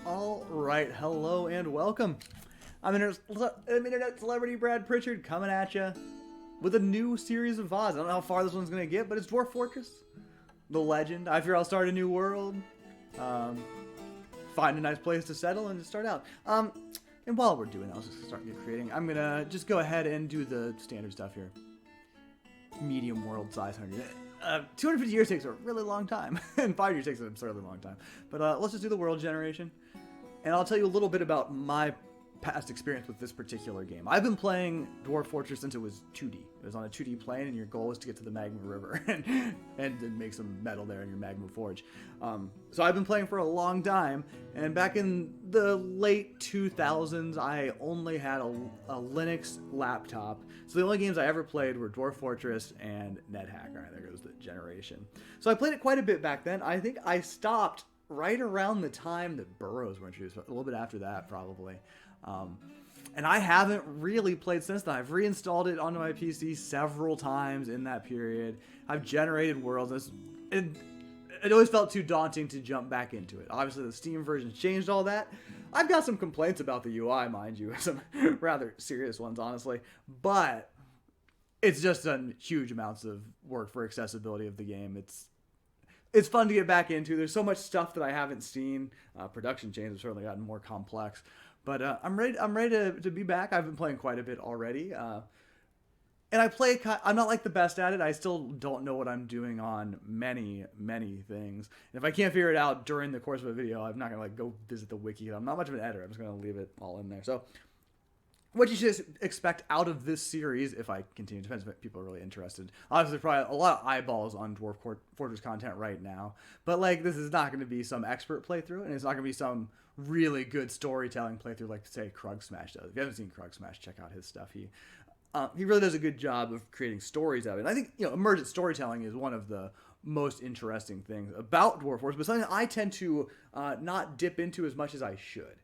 All right, hello and welcome. I'm internet celebrity Brad Pritchard coming at you with a new series of VODs. I don't know how far this one's gonna get, but it's Dwarf Fortress, the legend. I figure I'll start a new world, find a nice place to settle, and start out. And while we're doing that, I'll just start creating. I'm gonna just go ahead and do the standard stuff here. Medium world size 100. 250 years takes a really long time, and 5 years takes an absurdly long time. But let's just do the world generation. And I'll tell you a little bit about my past experience with this particular game. I've been playing Dwarf Fortress since it was 2D. It was on a 2D plane, and your goal was to get to the Magma River and make some metal there in your Magma Forge. So I've been playing for a long time, and back in the late 2000s, I only had a Linux laptop. So the only games I ever played were Dwarf Fortress and NetHack. All right, there goes the generation. So I played it quite a bit back then. I think I stopped right around the time that burrows were introduced, a little bit after that probably. And I haven't really played since then. I've reinstalled it onto my PC several times in that period. I've generated worlds. It always felt too daunting to jump back into it. Obviously, the Steam version changed all that. I've got some complaints about the UI, mind you, some rather serious ones, honestly. But it's just done huge amounts of work for accessibility of the game. It's fun to get back into. There's so much stuff that I haven't seen. Production chains have certainly gotten more complex. But I'm ready to be back. I've been playing quite a bit already. And I'm not like the best at it. I still don't know what I'm doing on many, many things. And if I can't figure it out during the course of a video, I'm not going to go visit the wiki. I'm not much of an editor. I'm just going to leave it all in there. So what you should expect out of this series, if I continue, depends if people are really interested. Obviously, probably a lot of eyeballs on Dwarf Fortress content right now. But this is not going to be some expert playthrough, and it's not going to be some really good storytelling playthrough like, say, Krug Smash does. If you haven't seen Krug Smash, check out his stuff. He really does a good job of creating stories out of it. And I think emergent storytelling is one of the most interesting things about Dwarf Fortress, but something I tend to not dip into as much as I should.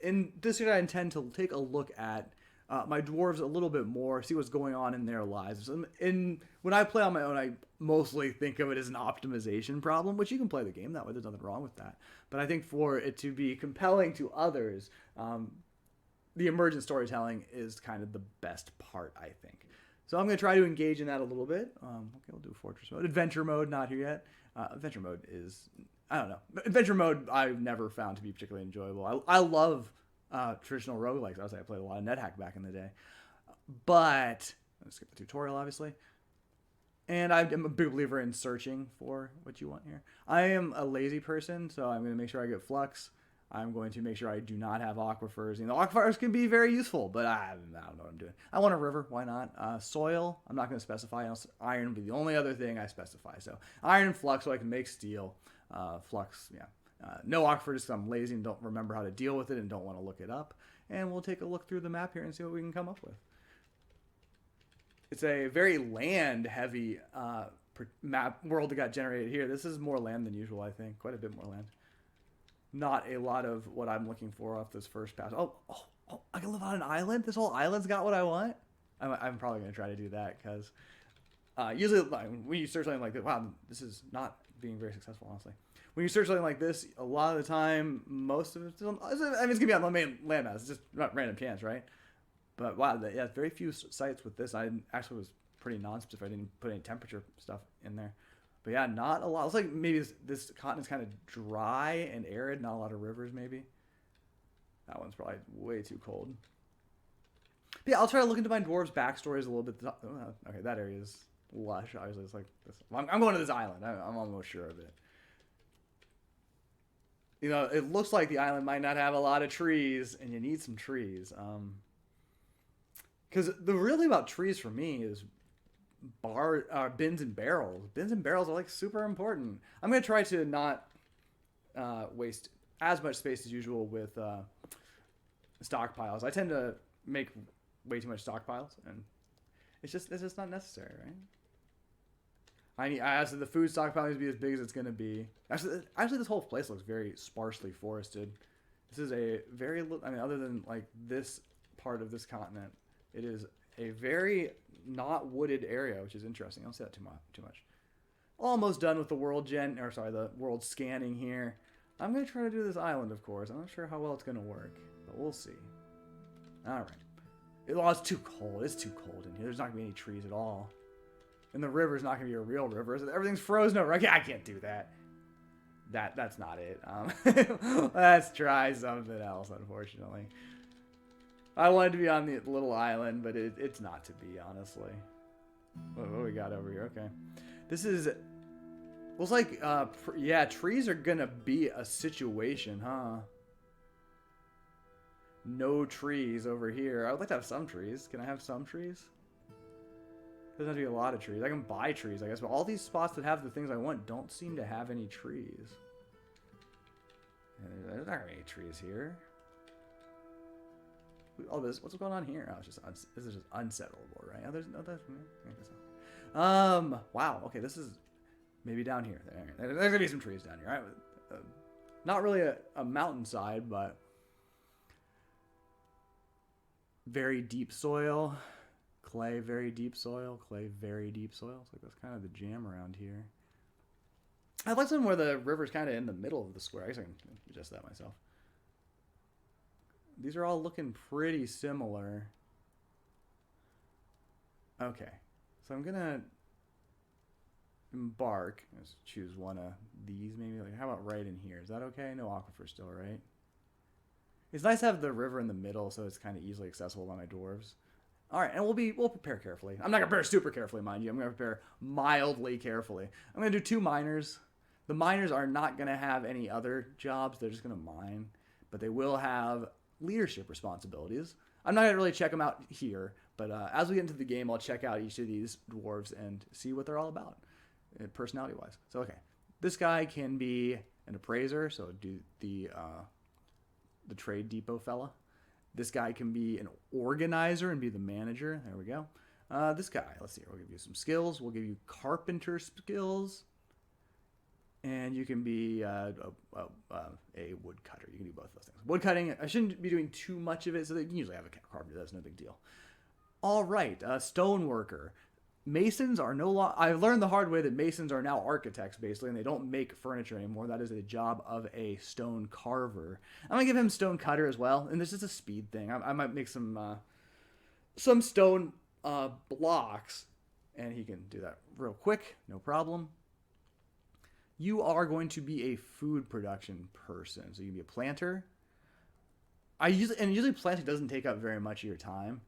In this year, I intend to take a look at my dwarves a little bit more, see what's going on in their lives. When I play on my own, I mostly think of it as an optimization problem, which you can play the game that way. There's nothing wrong with that. But I think for it to be compelling to others, the emergent storytelling is kind of the best part, I think. So I'm going to try to engage in that a little bit. Okay, we'll do Fortress mode. Adventure mode, not here yet. Adventure mode is... I don't know. Adventure mode I've never found to be particularly enjoyable. I love traditional roguelikes. I played a lot of NetHack back in the day. But, let's skip the tutorial, obviously. And I'm a big believer in searching for what you want here. I am a lazy person, so I'm going to make sure I get flux. I'm going to make sure I do not have aquifers. Aquifers can be very useful, but I don't know what I'm doing. I want a river. Why not? Soil, I'm not going to specify. Iron will be the only other thing I specify. So iron and flux so I can make steel. Flux, yeah. No aquifers because I'm lazy and don't remember how to deal with it and don't want to look it up. And we'll take a look through the map here and see what we can come up with. It's a very land-heavy map world that got generated here. This is more land than usual, I think. Quite a bit more land. Not a lot of what I'm looking for off this first pass. Oh, I can live on an island? This whole island's got what I want? I'm probably going to try to do that because usually when you search something like this, wow, this is not being very successful, honestly. When you search something like this, a lot of the time, most of it's going to be on the main landmass. It's just not random chance, right? But wow, yeah, very few sites with this. I actually was pretty non-specific. I didn't put any temperature stuff in there. But yeah, not a lot. It's like maybe this continent's kind of dry and arid, not a lot of rivers maybe. That one's probably way too cold. But yeah, I'll try to look into my dwarves' backstories a little bit. Okay, that area is lush. Obviously, it's like this. I'm going to this island. I'm almost sure of it. It looks like the island might not have a lot of trees, and you need some trees. Because the real thing about trees for me is bins and barrels. Bins and barrels are super important. I'm going to try to not waste as much space as usual with stockpiles. I tend to make way too much stockpiles, and it's just not necessary, right? I asked the food stockpile needs to be as big as it's going to be. Actually, this whole place looks very sparsely forested. This is a very, other than this part of this continent, it is a very not wooded area, which is interesting. I don't see that too much. Almost done with the world the world scanning here. I'm going to try to do this island, of course. I'm not sure how well it's going to work, but we'll see. All right. Well, it's too cold. It's too cold in here. There's not going to be any trees at all. And the river's not going to be a real river. Everything's frozen over. I can't do that. That's not it. Let's try something else, unfortunately. I wanted to be on the little island, but it's not to be, honestly. What we got over here? Okay. This is... Looks like, yeah, trees are going to be a situation, huh? No trees over here. I would like to have some trees. Can I have some trees? Doesn't have to be a lot of trees. I can buy trees, I guess, but all these spots that have the things I want don't seem to have any trees. There's not any trees here. Oh, what's going on here? Oh, it's just this is just unsettleable, right? Oh, there's no. Wow. Okay, this is maybe down here. There's gonna be some trees down here. Right? Not really a mountainside, but very deep soil. Clay, very deep soil. Clay, very deep soil. It's like that's kind of the jam around here. I like something where the river's kind of in the middle of the square. I guess I can adjust that myself. These are all looking pretty similar. Okay. So I'm going to embark. Let's choose one of these maybe. Like, how about right in here? Is that okay? No aquifer still, right? It's nice to have the river in the middle so it's kind of easily accessible by my dwarves. All right, and we'll prepare carefully. I'm not going to prepare super carefully, mind you. I'm going to prepare mildly carefully. I'm going to do 2 miners. The miners are not going to have any other jobs. They're just going to mine. But they will have leadership responsibilities. I'm not going to really check them out here. But as we get into the game, I'll check out each of these dwarves and see what they're all about, personality-wise. So, okay. This guy can be an appraiser, so do the trade depot fella. This guy can be an organizer and be the manager. There we go. This guy, let's see. We'll give you some skills. We'll give you carpenter skills. And you can be a woodcutter. You can do both of those things. Woodcutting, I shouldn't be doing too much of it, so they can usually have a carpenter. That's no big deal. All right, stoneworker. Masons are no longer... I learned the hard way that masons are now architects, basically, and they don't make furniture anymore. That is a job of a stone carver. I'm going to give him stone cutter as well, and this is a speed thing. I might make some stone blocks, and he can do that real quick, no problem. You are going to be a food production person, so you can be a planter. Usually planting doesn't take up very much of your time.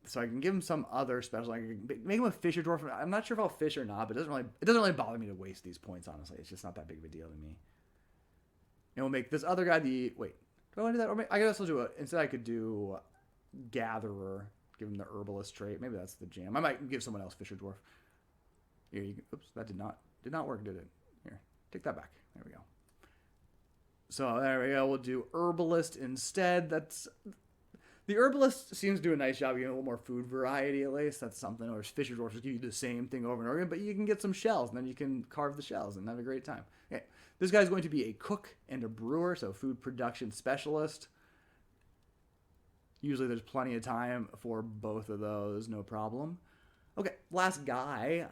So I can give him some other special. I can make him a fisher dwarf. I'm not sure if I'll fish or not, but it doesn't really bother me to waste these points, honestly. It's just not that big of a deal to me. And we'll make this other guy the... Wait, do I want to do that? Or I guess I'll do it. Instead, I could do gatherer. Give him the herbalist trait. Maybe that's the jam. I might give someone else fisher dwarf. Here, you can... Oops, that did not work, did it? Here, take that back. There we go. So there we go. We'll do herbalist instead. The herbalist seems to do a nice job getting a little more food variety, at least. That's something. Or fisher dwarfs give you the same thing over and over again, but you can get some shells, and then you can carve the shells and have a great time. Okay. This guy's going to be a cook and a brewer, so food production specialist. Usually there's plenty of time for both of those, no problem. Okay, last guy.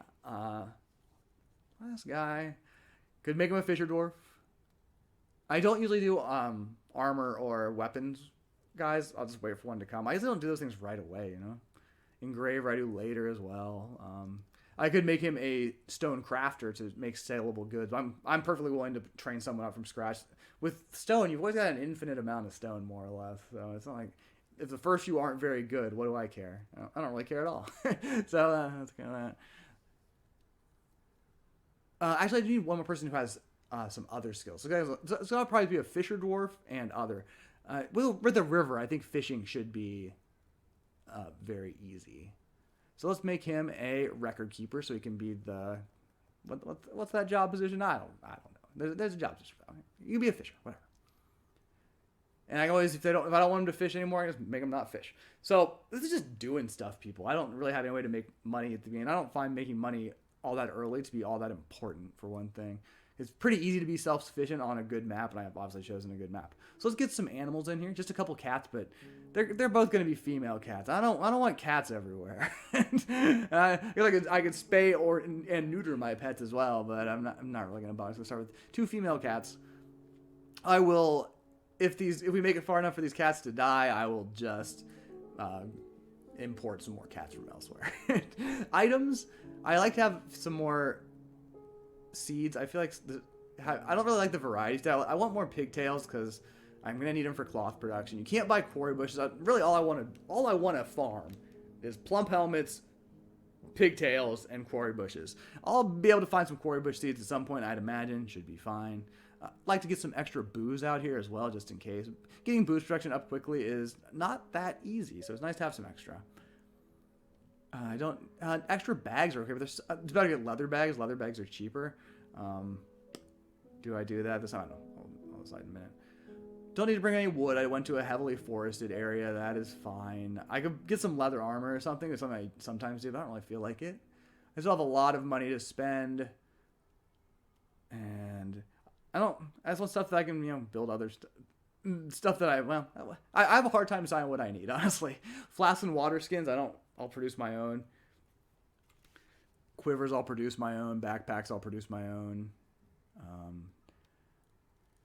Could make him a fisher dwarf. I don't usually do armor or weapons guys. I'll just wait for one to come. I usually don't do those things right away, you know. Engraver I do later as well. I could make him a stone crafter to make saleable goods. I'm perfectly willing to train someone up from scratch. With stone, you've always got an infinite amount of stone, more or less. So it's not like if the first few aren't very good, what do I care? I don't really care at all. So that's kind of that. Actually, I do need one more person who has some other skills. So I'll probably be a fisher dwarf and other. With the river, I think fishing should be very easy. So let's make him a record keeper, so he can be the what's that job position? I don't know. There's a job position. You can be a fisher, whatever. And I can always, if I don't want him to fish anymore, I just make him not fish. So this is just doing stuff, people. I don't really have any way to make money at the beginning. I don't find making money all that early to be all that important, for one thing. It's pretty easy to be self-sufficient on a good map, and I have obviously chosen a good map. So let's get some animals in here. Just a couple cats, but they're both going to be female cats. I don't want cats everywhere. I could spay and neuter my pets as well, but I'm not really going to bother. So let's start with 2 female cats. I will, if we make it far enough for these cats to die, I will just import some more cats from elsewhere. Items, I like to have some more seeds. I feel like I don't really like the variety style. I want more pigtails because I'm gonna need them for cloth production. You can't buy quarry bushes. Really, all I want to farm is plump helmets, pigtails, and quarry bushes. I'll be able to find some quarry bush seeds at some point. I'd imagine should be fine. Like to get some extra booze out here as well, just in case. Getting booze production up quickly is not that easy, so it's nice to have some extra. I don't extra bags are okay, but it's better to get leather bags. Leather bags are cheaper. Do I do that? This I don't know. I'll decide in a minute. Don't need to bring any wood. I went to a heavily forested area. That is fine. I could get some leather armor or something. It's something I sometimes do, but I don't really feel like it. I still have a lot of money to spend, and I just want stuff that I can, build other stuff that I have a hard time deciding what I need, honestly. Flasks and water skins, I'll produce my own. Quivers, I'll produce my own. Backpacks, I'll produce my own.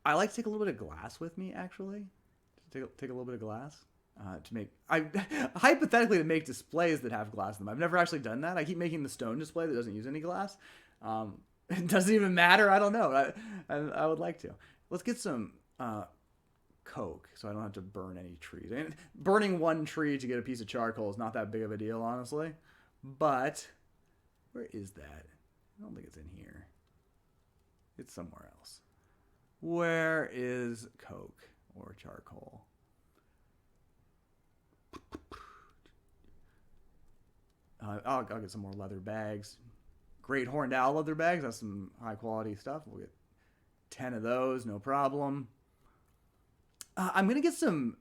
I like to take a little bit of glass with me, actually. Take a little bit of glass to make... hypothetically, to make displays that have glass in them. I've never actually done that. I keep making the stone display that doesn't use any glass. It doesn't even matter. I don't know. I would like to. Let's get some coke so I don't have to burn any trees. And burning one tree to get a piece of charcoal is not that big of a deal, honestly. But where is that? I don't think it's in here. It's somewhere else. Where is coke or charcoal? I'll get some more leather bags. Great horned owl leather bags. That's some high quality stuff. We'll get 10 of those, no problem. I'm going to get some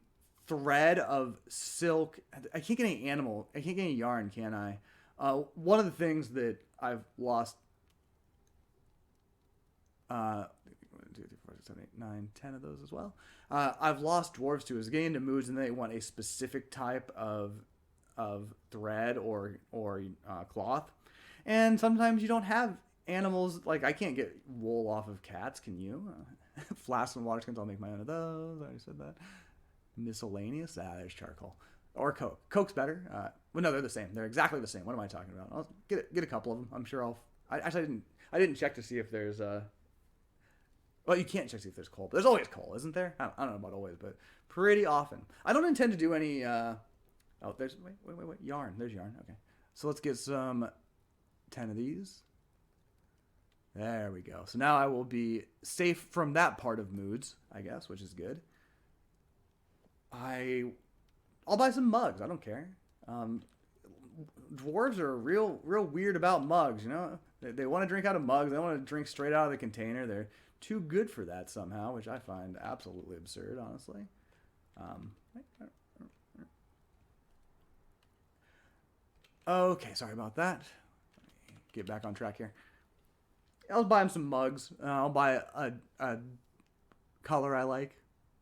thread of silk. I can't get any animal. I can't get any yarn, can I? One of the things that I've lost... 1, 2, 3, 4, 6, 7, 8, 9, 10 of those as well. I've lost dwarves to is getting into moods and they want a specific type of thread or cloth. And sometimes you don't have animals. Like, I can't get wool off of cats. Can you? Flasks and water skins, I'll make my own of those. I already said that. Miscellaneous. There's charcoal. Or coke. Coke's better. Well, no, they're the same. They're exactly the same. What am I talking about? I'll get a couple of them. I'm sure I didn't check to see if there's... Well, you can't check to see if there's coal. But there's always coal, isn't there? I don't know about always, but pretty often. I don't intend to do any... Oh, there's... Wait. Yarn. There's yarn. Okay. So let's get some... 10 of these. There we go. So now I will be safe from that part of moods, I guess, which is good. I'll buy some mugs. I don't care. Dwarves are real weird about mugs, They want to drink out of mugs. They want to drink straight out of the container. They're too good for that somehow, which I find absolutely absurd, honestly. Okay, sorry about that. Get back on track here. I'll buy him some mugs. I'll buy a color I like.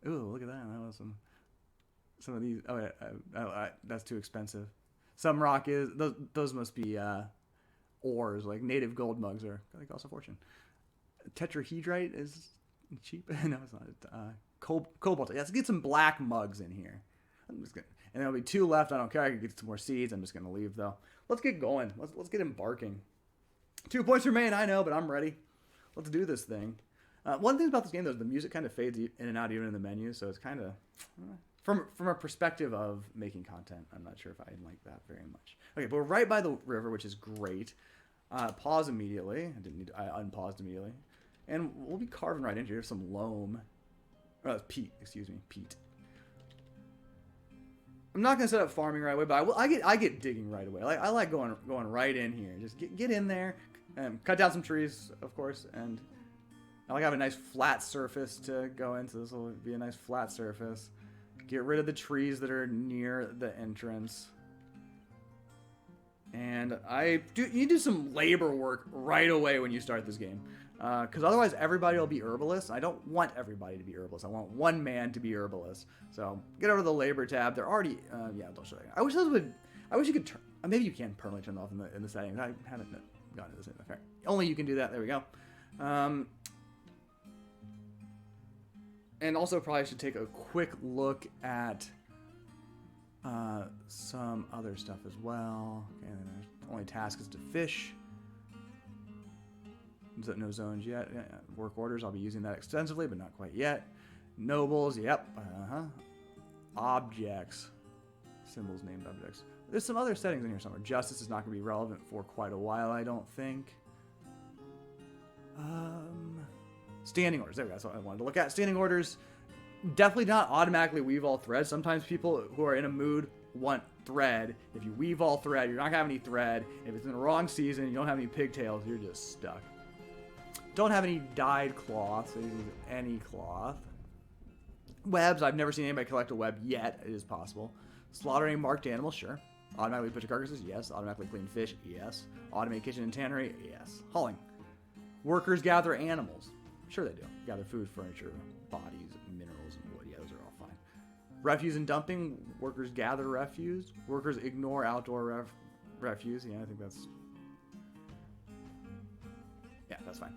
Ooh, look at that. That was some of these. Oh, yeah, that's too expensive. Some rock is those must be ores, like native gold mugs are they cost a fortune. Tetrahedrite is cheap. No, it's not. Cobalt. Let's get some black mugs in here. I'm just gonna, and there'll be 2 left. I don't care. I can get some more seeds. I'm just gonna leave though. Let's get going. Let's get embarking. 2 points remain, I know, but I'm ready. Let's do this thing. One thing about this game, though, is the music kind of fades in and out even in the menu, so it's kind of... From a perspective of making content, I'm not sure if I like that very much. Okay, but we're right by the river, which is great. Pause immediately. I unpaused immediately. And we'll be carving right into here. There's some loam. Peat, excuse me, peat. I'm not gonna set up farming right away, but I get digging right away. I like going right in here. Just get in there, and cut down some trees, of course, and I like have a nice flat surface to go into. This will be a nice flat surface. Get rid of the trees that are near the entrance, and you do some labor work right away when you start this game. Because otherwise everybody will be herbalists. I don't want everybody to be herbalists. I want one man to be herbalist. So get over to the labor tab. They're already, yeah, they'll show you. I wish you could turn, maybe you can permanently turn them off in the settings. I haven't gotten to this in the fair. Only you can do that. There we go. And also probably should take a quick look at some other stuff as well. Okay, the only task is to fish. No zones yet. Work orders, I'll be using that extensively, but not quite yet. Nobles, yep. Objects. Symbols, named objects. There's some other settings in here somewhere. Justice is not going to be relevant for quite a while, I don't think. Standing orders. There we go. That's what I wanted to look at. Standing orders. Definitely not automatically weave all thread. Sometimes people who are in a mood want thread. If you weave all thread, you're not going to have any thread. If it's in the wrong season, you don't have any pigtails, you're just stuck. Don't have any dyed cloth, so you use any cloth. Webs. I've never seen anybody collect a web yet. It is possible. Slaughtering marked animals, sure. Automatically butcher carcasses, yes. Automatically clean fish, yes. Automate kitchen and tannery, yes. Hauling. Workers gather animals. Sure they do. Gather food, furniture, bodies, minerals, and wood. Yeah, those are all fine. Refuse and dumping. Workers gather refuse. Workers ignore outdoor refuse. Yeah, I think that's... Yeah, that's fine.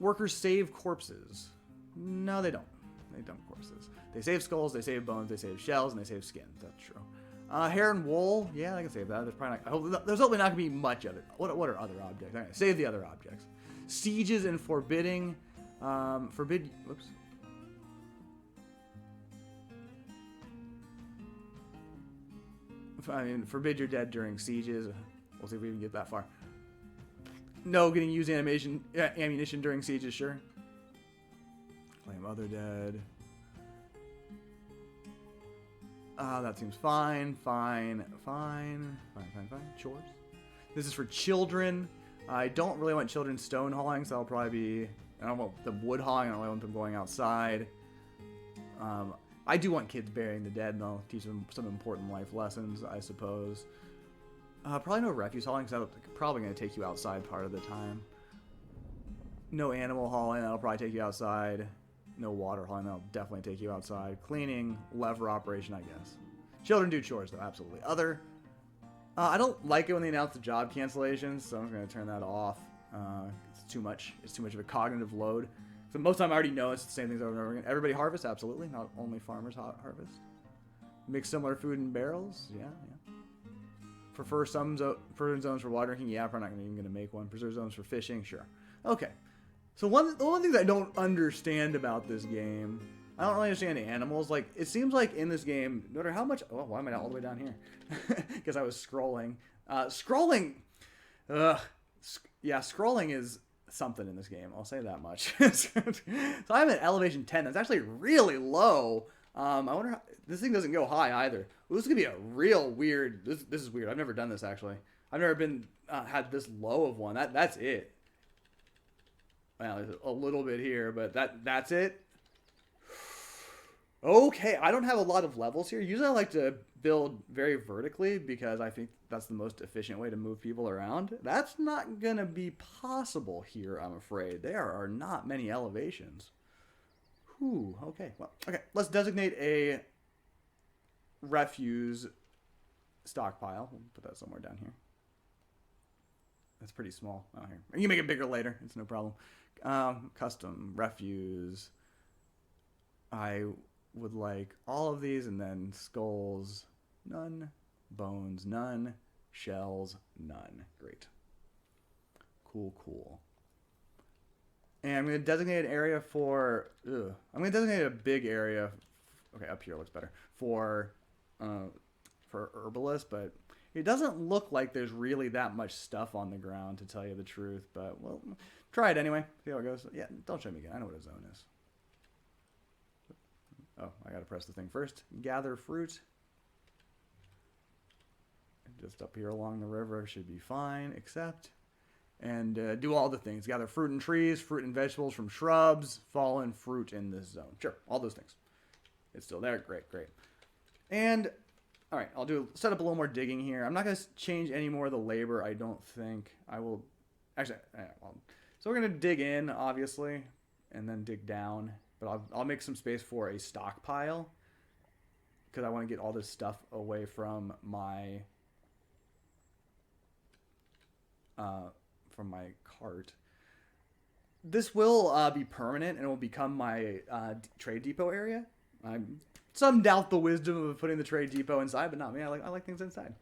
Workers save corpses. No, they don't. They dump corpses. They save skulls, they save bones, they save shells, and they save skins. That's true. Hair and wool. Yeah, I can save that. There's probably not, there's hopefully not going to be much of it. What are other objects? Okay, save the other objects. Sieges and forbidding. Whoops. I mean, forbid your dead during sieges. We'll see if we can get that far. No, getting used ammunition during sieges, sure. Claim other dead. That seems fine. Chores. This is for children. I don't really want children stone hauling, so I'll probably be... I don't want them wood hauling. I don't really want them going outside. I do want kids burying the dead, and I'll teach them some important life lessons, I suppose. Probably no refuse hauling, because that's probably going to take you outside part of the time. No animal hauling. That'll probably take you outside. No water hauling. That'll definitely take you outside. Cleaning, lever operation, I guess. Children do chores, though, absolutely. Other... I don't like it when they announce the job cancellations, so I'm going to turn that off. It's too much. It's too much of a cognitive load. So most of the time I already know it's the same things over and over again. Everybody harvest? Absolutely. Not only farmers harvest. Mix similar food in barrels? Yeah. Prefer some zones for water drinking? Yeah, probably not even going to make one. Preserve zones for fishing? Sure. Okay. So the one thing that I don't understand about this game... I don't really understand the animals. Like, it seems like in this game, no matter how much... Oh, why am I not all the way down here? Because I was scrolling. Scrolling... yeah, scrolling is something in this game. I'll say that much. So I'm at elevation 10. That's actually really low. I wonder how... This thing doesn't go high either. Well, this is going to be a real weird... This is weird. I've never done this, actually. I've never been... had this low of one. That's it. Well, there's a little bit here, but that's it. Okay, I don't have a lot of levels here. Usually I like to build very vertically because I think that's the most efficient way to move people around. That's not going to be possible here, I'm afraid. There are not many elevations. Whew, okay. Well, okay, let's designate a refuse stockpile. We'll put that somewhere down here. That's pretty small. Oh, here. You can make it bigger later. It's no problem. Custom refuse. I would like all of these, and then skulls, none. Bones, none. Shells, none. Great. Cool. And I'm going to designate an area for... I'm going to designate a big area... Okay, up here looks better. For herbalists, but it doesn't look like there's really that much stuff on the ground, to tell you the truth. But, well, try it anyway. See how it goes. Yeah, don't show me again. I know what a zone is. Oh, I gotta press the thing first. Gather fruit. Just up here along the river should be fine, except... And do all the things. Gather fruit and trees, fruit and vegetables from shrubs, fallen fruit in this zone. Sure, all those things. It's still there. Great. And, all right, I'll set up a little more digging here. I'm not going to change any more of the labor, I don't think. I will... Actually, so we're going to dig in, obviously, and then dig down. But I'll make some space for a stockpile because I want to get all this stuff away from my cart. This will be permanent and it will become my trade depot area. Some doubt the wisdom of putting the trade depot inside, but not me. I like things inside.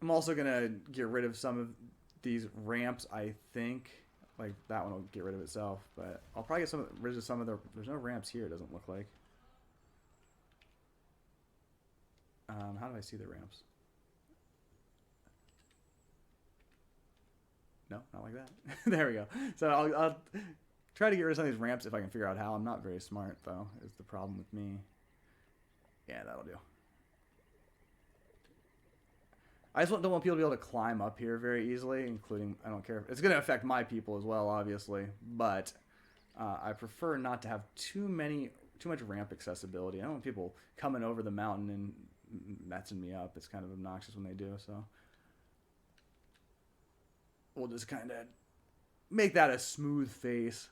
I'm also gonna get rid of some of these ramps. I think like that one will get rid of itself, but I'll probably get rid of some of the. There's no ramps here. It doesn't look like. How do I see the ramps? No, not like that. There we go. So I'll try to get rid of some of these ramps if I can figure out how. I'm not very smart, though, is the problem with me. Yeah, that'll do. I just don't want people to be able to climb up here very easily, including, I don't care. It's going to affect my people as well, obviously, but I prefer not to have too much ramp accessibility. I don't want people coming over the mountain and messing me up. It's kind of obnoxious when they do, so we'll just kind of make that a smooth face.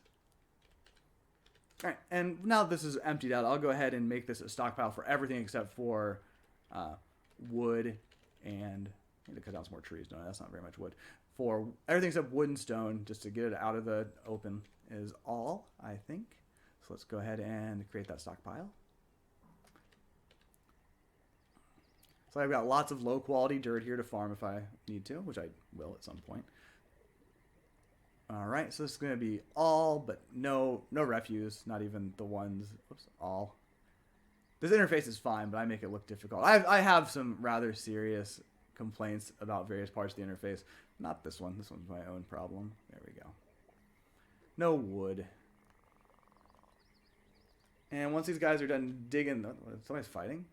All right, and now that this is emptied out, I'll go ahead and make this a stockpile for everything except for wood and I need to cut down some more trees. No, that's not very much wood. For everything except wood and stone, just to get it out of the open is all, I think. So let's go ahead and create that stockpile. So I've got lots of low quality dirt here to farm if I need to, which I will at some point. All right, so this is going to be all, but no refuse, not even the ones, oops, all. This interface is fine, but I make it look difficult. I have some rather serious complaints about various parts of the interface. Not this one. This one's my own problem. There we go. No wood. And once these guys are done digging, somebody's fighting.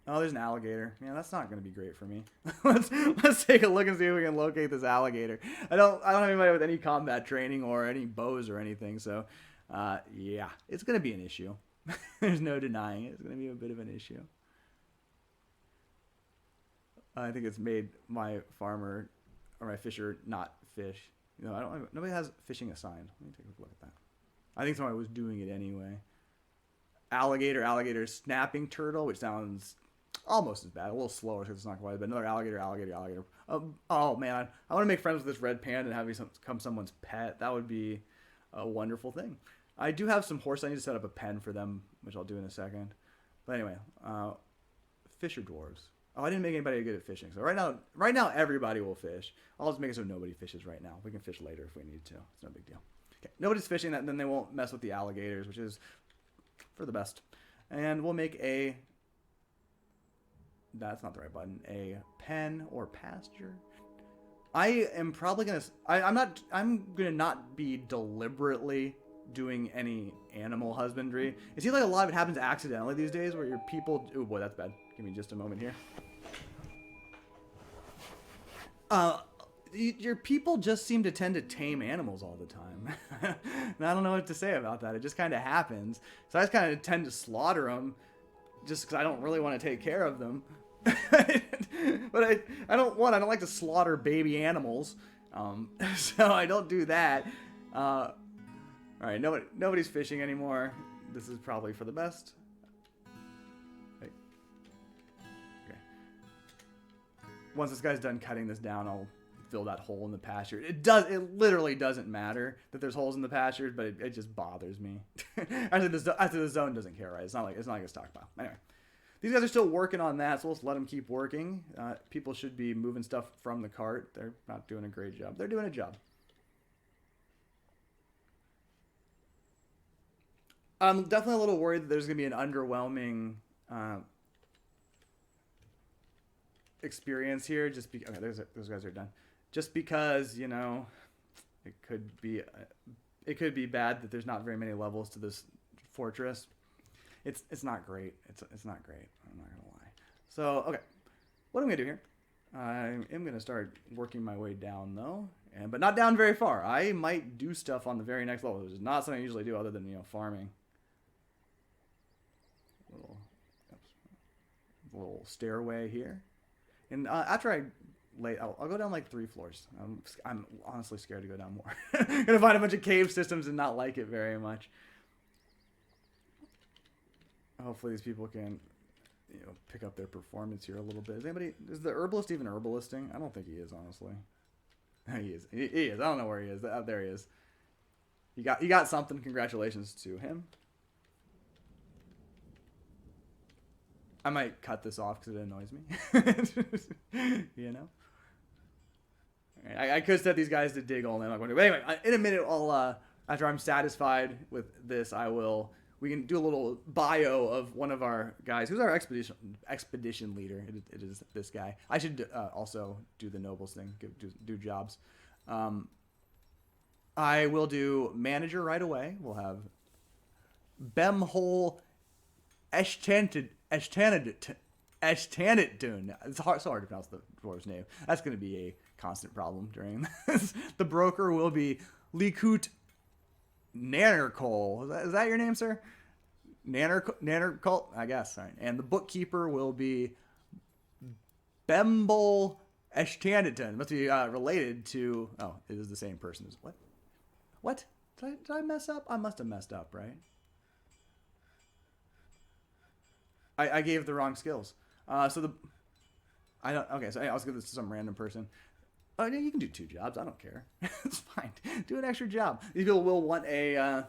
Oh, there's an alligator. Man, that's not going to be great for me. let's take a look and see if we can locate this alligator. I don't have anybody with any combat training or any bows or anything, so yeah, it's going to be an issue. There's no denying it. It's going to be a bit of an issue. I think it's made my farmer or my fisher not fish. You know, nobody has fishing assigned. Let me take a look at that. I think somebody was doing it anyway. Alligator, snapping turtle, which sounds almost as bad. A little slower because it's not quite, but another alligator. Oh man, I want to make friends with this red panda and have me become someone's pet. That would be a wonderful thing. I do have some horse. I need to set up a pen for them, which I'll do in a second. But anyway, fisher dwarves. Oh, I didn't make anybody good at fishing. So right now everybody will fish. I'll just make it so nobody fishes right now. We can fish later if we need to. It's no big deal. Okay, nobody's fishing that, then they won't mess with the alligators, which is for the best. And we'll make a, that's not the right button, a pen or pasture. I am probably going to, I'm going to not be deliberately doing any animal husbandry. It seems like a lot of it happens accidentally these days where your people, oh boy, that's bad. Give me just a moment here. Your people just seem to tend to tame animals all the time. And I don't know what to say about that. It just kind of happens. So I just kind of tend to slaughter them just because I don't really want to take care of them. But I don't like to slaughter baby animals. So I don't do that. All right, nobody's fishing anymore. This is probably for the best. Okay. Once this guy's done cutting this down, I'll fill that hole in the pasture. It literally doesn't matter that there's holes in the pastures, but it just bothers me. Actually, the zone doesn't care, right? It's not like a stockpile. Anyway, these guys are still working on that, so let's let them keep working. People should be moving stuff from the cart. They're not doing a great job. They're doing a job. I'm definitely a little worried that there's going to be an underwhelming experience here. Just because, okay, those guys are done. Just because, you know, it could be bad that there's not very many levels to this fortress. It's not great. It's not great. I'm not gonna lie. So okay, what I'm gonna do here, I am gonna start working my way down though, but not down very far. I might do stuff on the very next level, which is not something I usually do other than, you know, farming. Little stairway here, and after I'll go down like 3 floors. I'm honestly scared to go down more. Gonna find a bunch of cave systems and not like it very much. Hopefully these people can, you know, pick up their performance here a little bit. Is the herbalist even herbalisting? I don't think he is, honestly. He is. He is. I don't know where he is. There he is. You got something. Congratulations to him. I might cut this off because it annoys me. You know. I could set these guys to dig all night. I'm not going to. But anyway, in a minute, I'll after I'm satisfied with this, I will. We can do a little bio of one of our guys. Who's our expedition leader? It is this guy. I should also do the nobles thing. Do jobs. I will do manager right away. We'll have Bemhol Eshtanadun. It's so hard to pronounce the dwarf's name. That's going to be a constant problem during this. The broker will be Likut Nannercole. Is that your name, sir? Nannercole? I guess. All right. And the bookkeeper will be Bembol Eshtanadun. Must be related to... Oh, it is the same person. What? What? Did I mess up? I must have messed up, right? I gave the wrong skills. I don't. Okay, so I'll give this to some random person. Oh, yeah, you can do 2 jobs. I don't care. It's fine. Do an extra job. These people will want a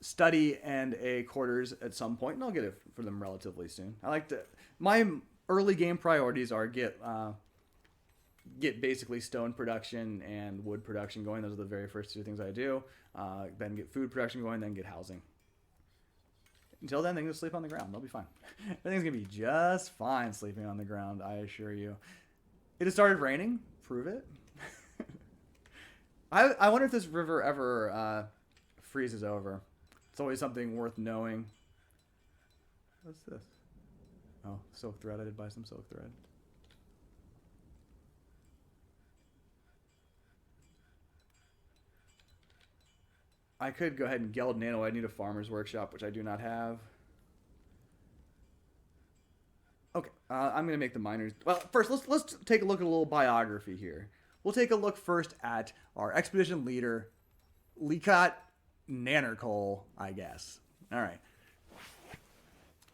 study and a quarters at some point, and I'll get it for them relatively soon. I like to. My early game priorities are get basically stone production and wood production going. Those are the very first 2 things I do. Then get food production going. Then get housing. Until then, they can just sleep on the ground. They'll be fine. Everything's going to be just fine sleeping on the ground, I assure you. It has started raining. Prove it. I wonder if this river ever freezes over. It's always something worth knowing. What's this? Oh, silk thread. I did buy some silk thread. I could go ahead and geld nano. I need a farmer's workshop, which I do not have. Okay, I'm going to make the miners... Well, first, let's take a look at a little biography here. We'll take a look first at our expedition leader, Likat Nannercole, I guess. All right.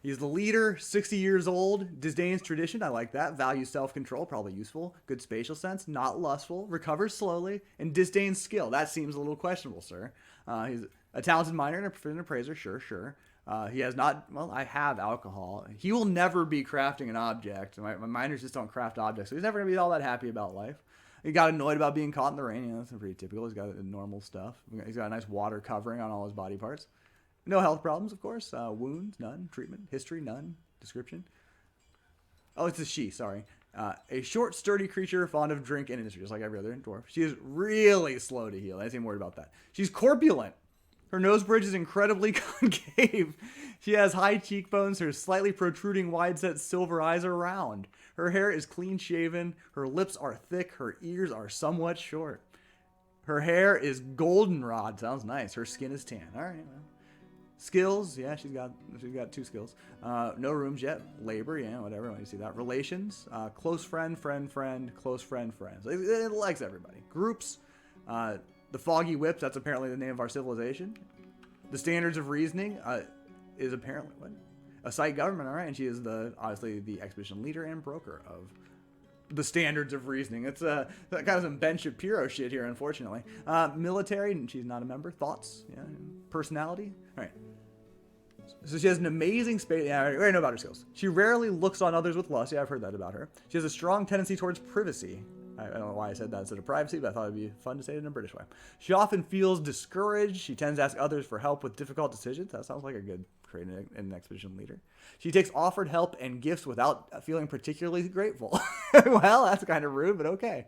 He's the leader, 60 years old, disdains tradition. I like that. Values self-control, probably useful. Good spatial sense, not lustful, recovers slowly, and disdains skill. That seems a little questionable, sir. He's a talented miner and a proficient appraiser, sure. He has not, well, I have alcohol. He will never be crafting an object. My miners just don't craft objects, so he's never going to be all that happy about life. He got annoyed about being caught in the rain. That's pretty typical. He's got normal stuff. He's got a nice water covering on all his body parts. No health problems, of course. Wounds, none. Treatment, history, none. Description. Oh, it's a she, sorry. A short, sturdy creature fond of drink and industry, just like every other dwarf. She is really slow to heal. I ain't worried about that. She's corpulent. Her nose bridge is incredibly concave. She has high cheekbones. Her slightly protruding, wide-set silver eyes are round. Her hair is clean-shaven. Her lips are thick. Her ears are somewhat short. Her hair is goldenrod. Sounds nice. Her skin is tan. All right. Well. Skills, yeah, she's got 2 skills. No rooms yet. Labor, yeah, whatever. When you see that, relations, close friend, close friend. So it likes everybody. Groups, the foggy whips. That's apparently the name of our civilization. The standards of reasoning is apparently what? A site government. All right, and she is obviously the expedition leader and broker of the standards of reasoning. It's kind of some Ben Shapiro shit here, unfortunately. Military, and she's not a member. Thoughts, yeah. Personality, all right. So she has an amazing space. Yeah, I already know about her skills. She rarely looks on others with lust. Yeah, I've heard that about her. She has a strong tendency towards privacy. I don't know why I said that instead of privacy, but I thought it'd be fun to say it in a British way. She often feels discouraged. She tends to ask others for help with difficult decisions. That sounds like a good creating an expedition leader. She takes offered help and gifts without feeling particularly grateful. Well, that's kind of rude, but okay.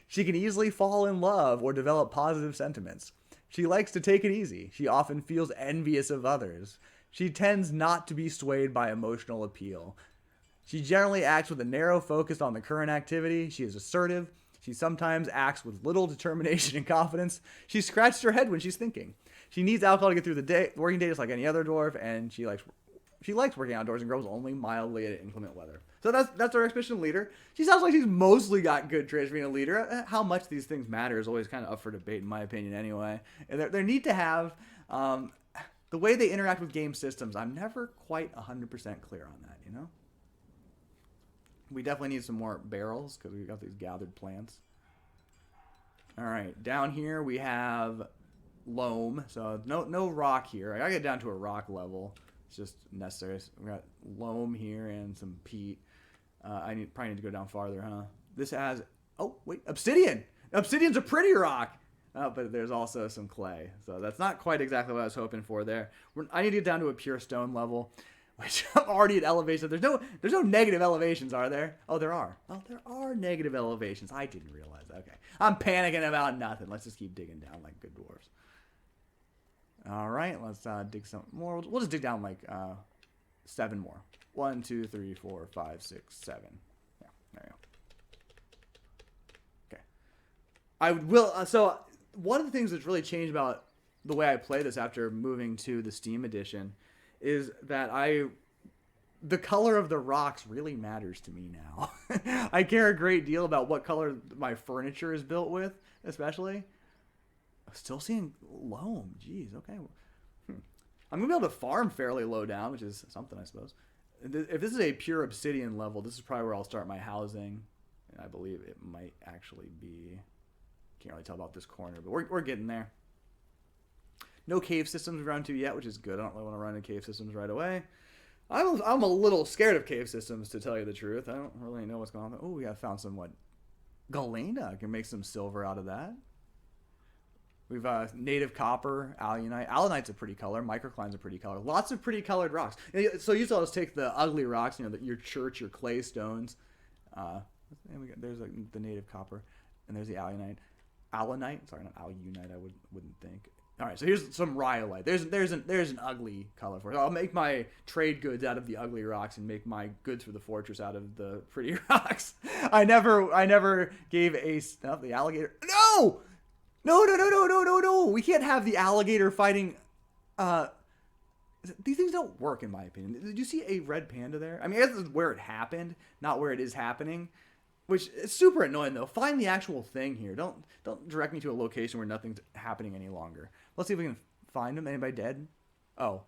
She can easily fall in love or develop positive sentiments. She likes to take it easy. She often feels envious of others. She tends not to be swayed by emotional appeal. She generally acts with a narrow focus on the current activity. She is assertive. She sometimes acts with little determination and confidence. She scratches her head when she's thinking. She needs alcohol to get through the working day just like any other dwarf, and she likes working outdoors and grows only mildly at inclement weather. So that's our expedition leader. She sounds like she's mostly got good traits for being a leader. How much these things matter is always kind of up for debate, in my opinion, anyway. And they need to have the way they interact with game systems. I'm never quite 100% clear on that, you know? We definitely need some more barrels because we've got these gathered plants. All right, down here we have loam. So no rock here. I gotta get down to a rock level. It's just necessary. So we got loam here and some peat. Probably need to go down farther, huh? This has, oh wait, obsidian. Obsidian's a pretty rock. But there's also some clay. So that's not quite exactly what I was hoping for there. I need to get down to a pure stone level, which I'm already at elevation. There's no negative elevations, are there? Oh, there are. Oh, there are negative elevations. I didn't realize that. Okay. I'm panicking about nothing. Let's just keep digging down like good dwarves. All right, let's dig some more. We'll just dig down like 7 more. 1, 2, 3, 4, 5, 6, 7. Yeah, there you go. Okay. I will. So one of the things that's really changed about the way I play this after moving to the Steam edition is that the color of the rocks really matters to me now. I care a great deal about what color my furniture is built with, especially. Still seeing loam. Jeez, okay. I'm going to be able to farm fairly low down, which is something, I suppose. If this is a pure obsidian level, this is probably where I'll start my housing. And I believe it might actually be... Can't really tell about this corner, but we're getting there. No cave systems we've run to yet, which is good. I don't really want to run into cave systems right away. I'm a little scared of cave systems, to tell you the truth. I don't really know what's going on. Oh, we have found some, galena. I can make some silver out of that. We've native copper, alunite. Alunite's a pretty color. Microcline's a pretty color. Lots of pretty colored rocks. So usually I'll just take the ugly rocks, your church, your clay stones. There's the native copper, and there's the alunite. Alunite, sorry, not alunite. I wouldn't think. All right, so here's some rhyolite. There's an ugly color for it. I'll make my trade goods out of the ugly rocks and make my goods for the fortress out of the pretty rocks. I never gave the alligator. No. No! We can't have the alligator fighting. These things don't work, in my opinion. Did you see a red panda there? I mean, I guess this is where it happened, not where it is happening. Which is super annoying, though. Find the actual thing here. Don't direct me to a location where nothing's happening any longer. Let's see if we can find him. Anybody dead? Oh.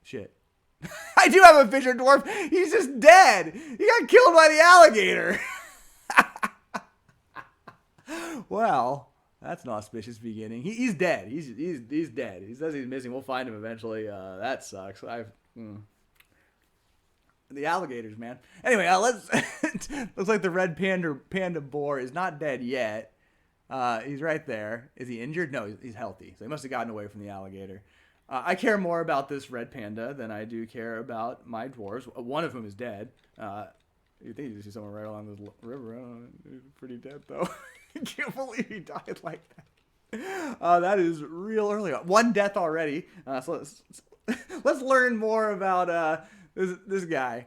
Shit. I do have a fisher dwarf. He's just dead. He got killed by the alligator. Well, that's an auspicious beginning. He's dead. He's dead. He says he's missing. We'll find him eventually. That sucks. The alligators, man. Anyway, let's. Looks like the red panda boar is not dead yet. He's right there. Is he injured? No, he's healthy. So he must have gotten away from the alligator. I care more about this red panda than I do care about my dwarves. One of whom is dead. You think you see someone right along this river? He's pretty dead though. I can't believe he died like that. That is real early. One death already. So let's learn more about this guy.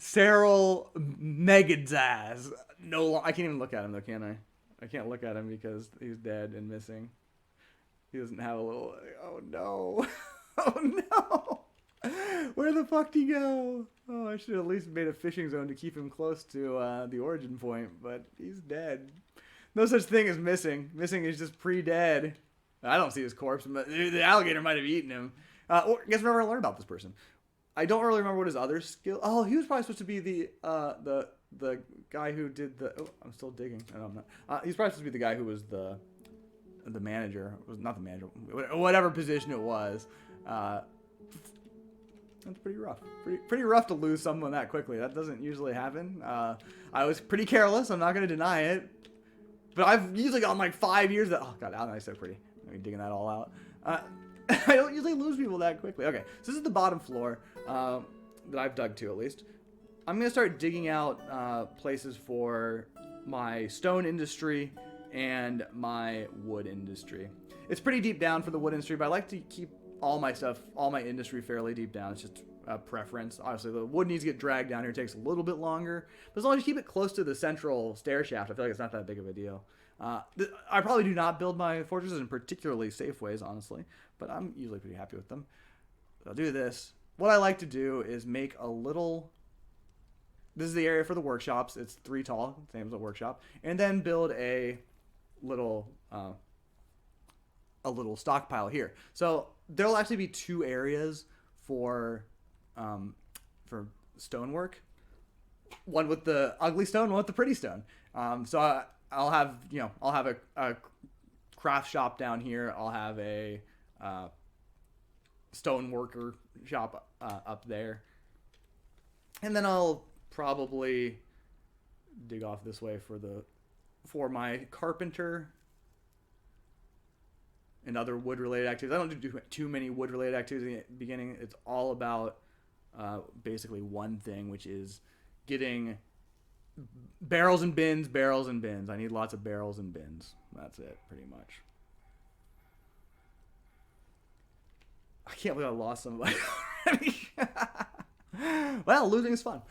Cerol Megadzaz. No, I can't even look at him though, can I? I can't look at him because he's dead and missing. He doesn't have a little. Oh no! Oh no! Where the fuck did he go? Oh, I should have at least made a fishing zone to keep him close to the origin point, but he's dead. No such thing as missing. Missing is just pre-dead. I don't see his corpse, but the alligator might have eaten him. Guess we're never gonna learn about this person. I don't really remember what his other skill. Oh, he was probably supposed to be the guy who did the. Oh, I'm still digging. I know I'm not. He's probably supposed to be the guy who was the manager. Was not the manager. Whatever position it was. That's pretty rough. Pretty rough to lose someone that quickly. That doesn't usually happen. I was pretty careless. I'm not gonna deny it. But I've usually got like 5 years. Oh god, Alanite's so pretty. I'm digging that all out. I don't usually lose people that quickly. Okay, so this is the bottom floor that I've dug to, at least. I'm going to start digging out places for my stone industry and my wood industry. It's pretty deep down for the wood industry, but I like to keep all my stuff, all my industry fairly deep down. It's just a preference. Obviously, the wood needs to get dragged down here. It takes a little bit longer. But as long as you keep it close to the central stair shaft, I feel like it's not that big of a deal. I probably do not build my fortresses in particularly safe ways, honestly, but I'm usually pretty happy with them. So I'll do this. What I like to do is make a little... This is the area for the workshops. It's 3 tall, same as a workshop. And then build a little stockpile here. So there'll actually be 2 areas for stonework. One with the ugly stone, one with the pretty stone. So I'll have I'll have a craft shop down here. I'll have a stoneworker shop up there, and then I'll probably dig off this way for my carpenter and other wood related activities. I don't do too many wood related activities at the beginning. It's all about basically one thing, which is getting barrels and bins, barrels and bins. I need lots of barrels and bins. That's it, pretty much. I can't believe I lost somebody already. Well, losing is fun.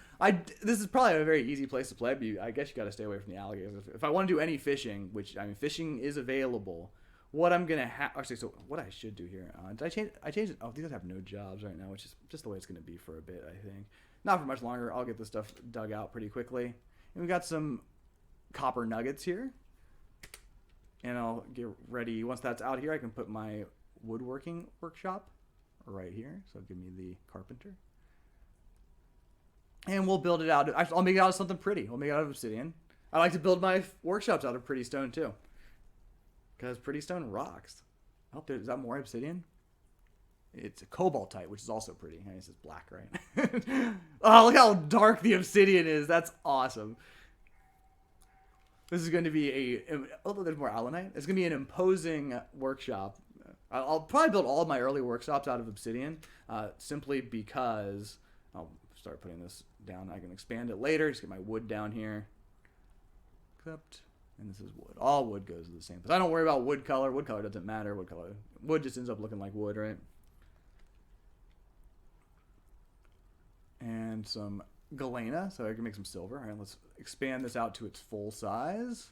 This is probably a very easy place to play, but I guess you got to stay away from the alligators. If I want to do any fishing, which, I mean, fishing is available, what I'm going to have... Actually, so what I should do here... did I change it? Oh, these guys have no jobs right now, which is just the way it's going to be for a bit, I think. Not for much longer. I'll get this stuff dug out pretty quickly. And we got some copper nuggets here. And I'll get ready. Once that's out here, I can put my woodworking workshop right here. So give me the carpenter. And we'll build it out. I'll make it out of something pretty. We'll make it out of obsidian. I like to build my workshops out of pretty stone too. Because pretty stone rocks. Oh, is that more obsidian? It's a cobaltite, which is also pretty. I guess it's black, right? Oh, look how dark the obsidian is. That's awesome. This is going to be although there's more allanite, it's going to be an imposing workshop. I'll probably build all of my early workshops out of obsidian, simply because I'll start putting this down. I can expand it later. Just get my wood down here. Except, and this is wood. All wood goes to the same place. I don't worry about wood color. Wood color doesn't matter. Wood just ends up looking like wood, right? And some galena, so I can make some silver. All right, let's expand this out to its full size.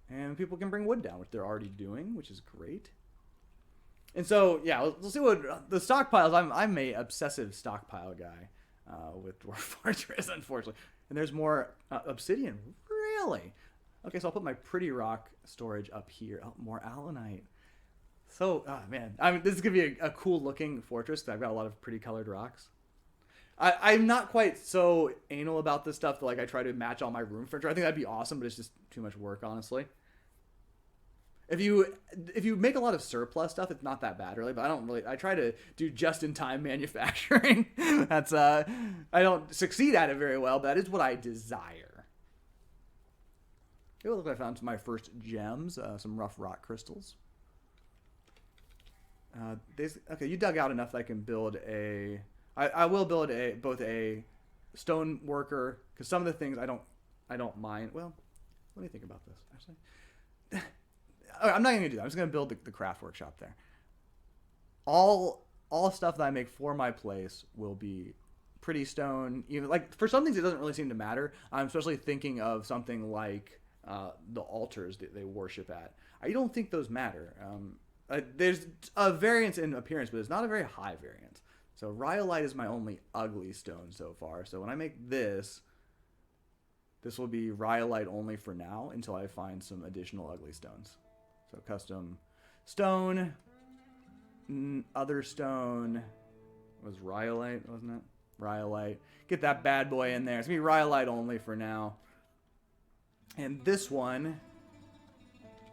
And people can bring wood down, which they're already doing, which is great. And so, yeah, we'll see what the stockpiles. I'm a obsessive stockpile guy with Dwarf Fortress, unfortunately. And there's more obsidian. Really? Okay, so I'll put my pretty rock storage up here. Oh, more allanite. So, man, this is going to be a cool looking fortress. I've got a lot of pretty colored rocks. I'm not quite so anal about this stuff that like I try to match all my room furniture. I think that'd be awesome, but it's just too much work, honestly. If you make a lot of surplus stuff, it's not that bad, really. But I try to do just-in-time manufacturing. That's I don't succeed at it very well, but that is what I desire. Okay, well, look, I found my first gems, some rough rock crystals. Okay, you dug out enough that I can build a... I will build both a stone worker, because some of the things I don't mind. Well, let me think about this, actually. I'm not going to do that. I'm just going to build the craft workshop there. All stuff that I make for my place will be pretty stone. Even like for some things, it doesn't really seem to matter. I'm especially thinking of something like the altars that they worship at. I don't think those matter. There's a variance in appearance, but it's not a very high variance. So rhyolite is my only ugly stone so far. So when I make this will be rhyolite only for now until I find some additional ugly stones. So custom stone, other stone was rhyolite, wasn't it? Rhyolite. Get that bad boy in there. It's going to be rhyolite only for now. And this one,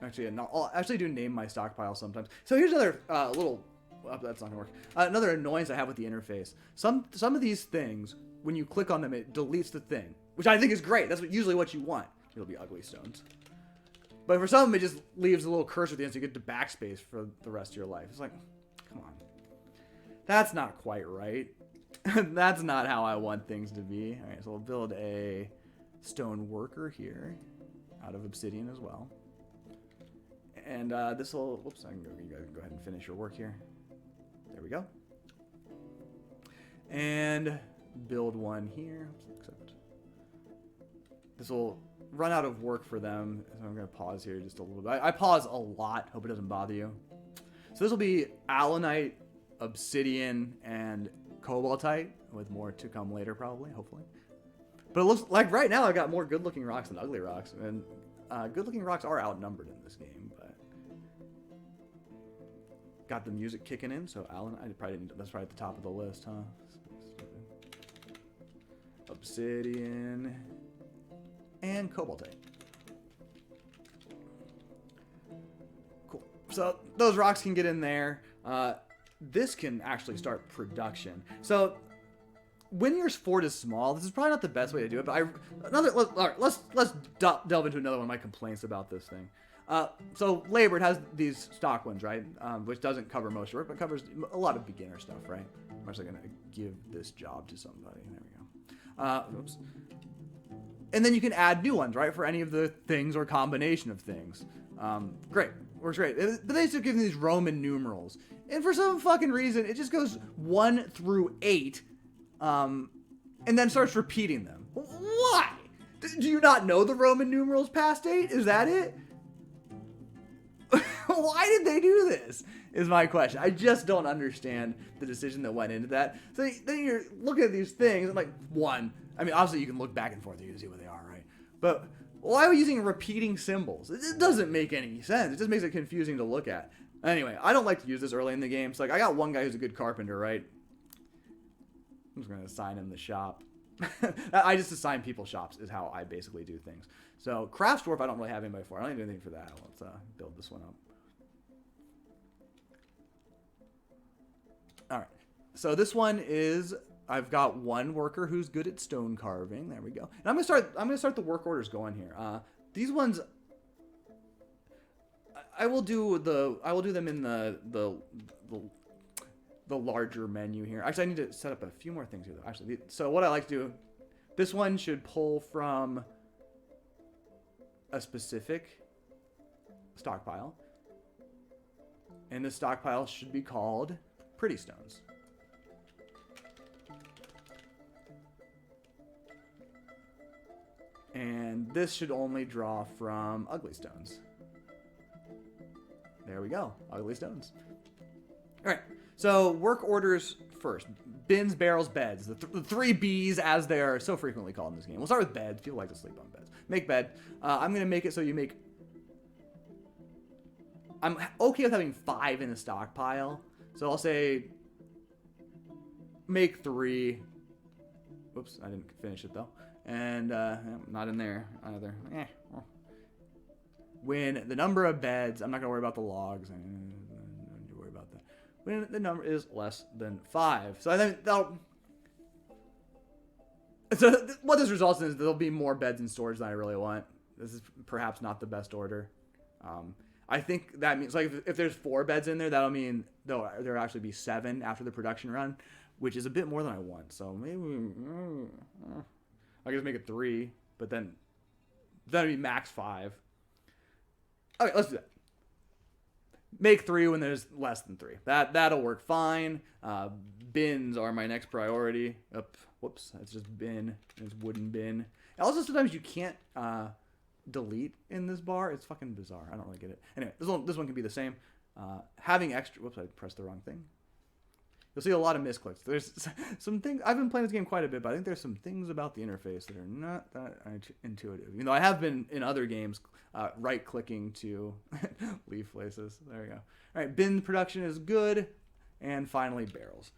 actually, I'll actually do name my stockpile sometimes. So here's another little... Oh, that's not gonna work. Another annoyance I have with the interface. Some of these things, when you click on them, it deletes the thing, which I think is great. That's usually what you want. It'll be ugly stones. But for some of them, it just leaves a little cursor at the end, so you get to backspace for the rest of your life. It's like, come on. That's not quite right. That's not how I want things to be. All right, so we'll build a stone worker here out of obsidian as well. And this will... Whoops, you guys go ahead and finish your work here. There we go. And build one here. Except this will run out of work for them. So I'm going to pause here just a little bit. I pause a lot. Hope it doesn't bother you. So this will be allanite, obsidian, and cobaltite, with more to come later probably, hopefully. But it looks like right now I've got more good-looking rocks than ugly rocks. And good-looking rocks are outnumbered in this game, but... Got the music kicking in, so Alan, I probably didn't, that's right at the top of the list, huh? Obsidian. and cobaltite. Cool. So those rocks can get in there. This can actually start production. So when your fort is small, this is probably not the best way to do it. But let's delve into another one of my complaints about this thing. So labor, it has these stock ones, right? Which doesn't cover most of work, but covers a lot of beginner stuff, right? I'm actually gonna give this job to somebody. There we go. Oops. And then you can add new ones, right? For any of the things or combination of things. Great. Works great. But they start giving these Roman numerals. And for some fucking reason, it just goes 1 through 8. And then starts repeating them. Why? Do you not know the Roman numerals past 8? Is that it? Why did they do this? Is my question. I just don't understand the decision that went into that. So then you're looking at these things, and like, 1. I mean, obviously you can look back and forth here to see what they are, right? But why are we using repeating symbols? It doesn't make any sense. It just makes it confusing to look at. Anyway, I don't like to use this early in the game. So like, I got one guy who's a good carpenter, right? I'm just going to assign him the shop. I just assign people shops is how I basically do things. So Craft Dwarf, I don't really have anybody for. I don't do anything for that. Let's build this one up. All right. So this one is, I've got one worker who's good at stone carving. There we go. And I'm gonna start the work orders going here. These ones, I will do them in the larger menu here. Actually, I need to set up a few more things here though. Actually, so what I like to do, this one should pull from a specific stockpile, and this stockpile should be called Pretty Stones. And this should only draw from Ugly Stones. There we go, Ugly Stones. All right, so work orders first. Bins, barrels, beds. The 3 Bs, as they are so frequently called in this game. We'll start with beds. People like to sleep on beds. Make bed. I'm going to make it so you make... I'm okay with having 5 in a stockpile. So I'll say make 3. Whoops, I didn't finish it though. And not in there either. When the number of beds, I'm not going to worry about the logs. I don't need to worry about that. When the number is less than 5. So I think that'll... So what this results in is there'll be more beds in storage than I really want. This is perhaps not the best order. I think that means, like, if there's 4 beds in there, that'll mean there'll actually be 7 after the production run, which is a bit more than I want. So maybe I'll just make it 3, but then that'll be max 5. Okay, let's do that. Make 3 when there's less than 3. That'll work fine. Bins are my next priority. Whoops, it's just bin. It's wooden bin. Also, sometimes you can't delete in this bar. It's fucking bizarre. I don't really get it. Anyway, this one can be the same. Having extra... Whoops, I pressed the wrong thing. You'll see a lot of misclicks. There's some things... I've been playing this game quite a bit, but I think there's some things about the interface that are not that intuitive. You know, I have been in other games right-clicking to leave places. There we go. All right, bin production is good. And finally, barrels.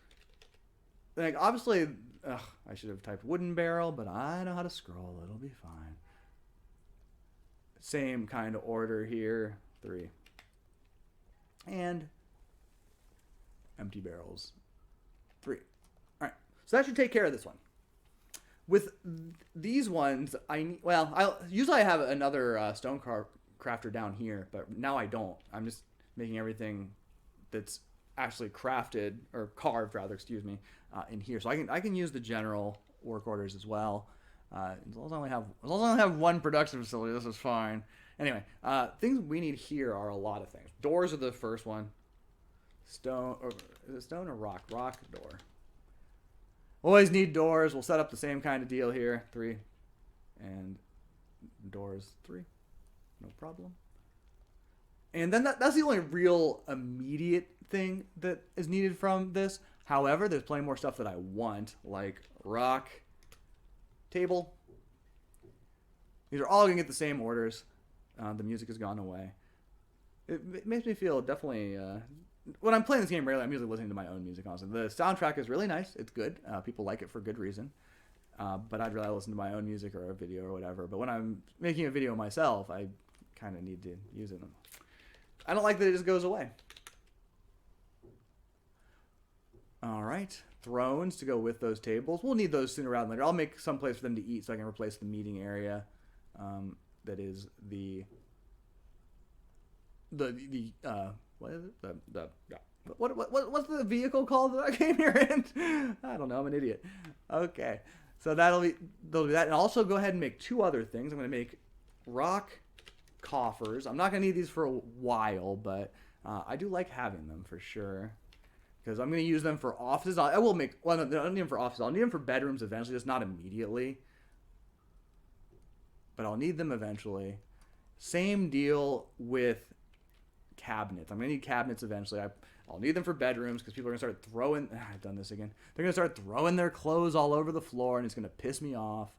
Like, obviously, I should have typed wooden barrel, but I know how to scroll. It'll be fine. Same kind of order here. 3. And empty barrels. 3. All right. So that should take care of this one. With these ones, usually I have another stone crafter down here, but now I don't. I'm just making everything that's actually crafted, or carved rather, excuse me, in here. So I can use the general work orders as well. As long as I only have one production facility, this is fine. Anyway, things we need here are a lot of things. Doors are the first one. Stone, or is it stone or rock? Rock door. Always need doors. We'll set up the same kind of deal here. 3. And doors 3. No problem. And then that's the only real immediate thing that is needed from this. However, there's plenty more stuff that I want, like rock, table. These are all going to get the same orders. The music has gone away. It makes me feel definitely... when I'm playing this game rarely, I'm usually listening to my own music, honestly. The soundtrack is really nice. It's good. People like it for good reason. but I'd rather listen to my own music or a video or whatever. But when I'm making a video myself, I kind of need to use it. I don't like that it just goes away. All right, thrones to go with those tables. We'll need those sooner rather than later. I'll make some place for them to eat so I can replace the meeting area. That is what is it? What's the vehicle called that I came here in? I don't know. I'm an idiot. Okay, so they'll do that, and also go ahead and make two other things. I'm going to make rock coffers. I'm not going to need these for a while, but I do like having them for sure. Because I'm going to use them for offices. I will make... Well, no, I don't need them for offices. I'll need them for bedrooms eventually. Just not immediately. But I'll need them eventually. Same deal with cabinets. I'm going to need cabinets eventually. I'll need them for bedrooms because people are going to start throwing... I've done this again. They're going to start throwing their clothes all over the floor, and it's going to piss me off.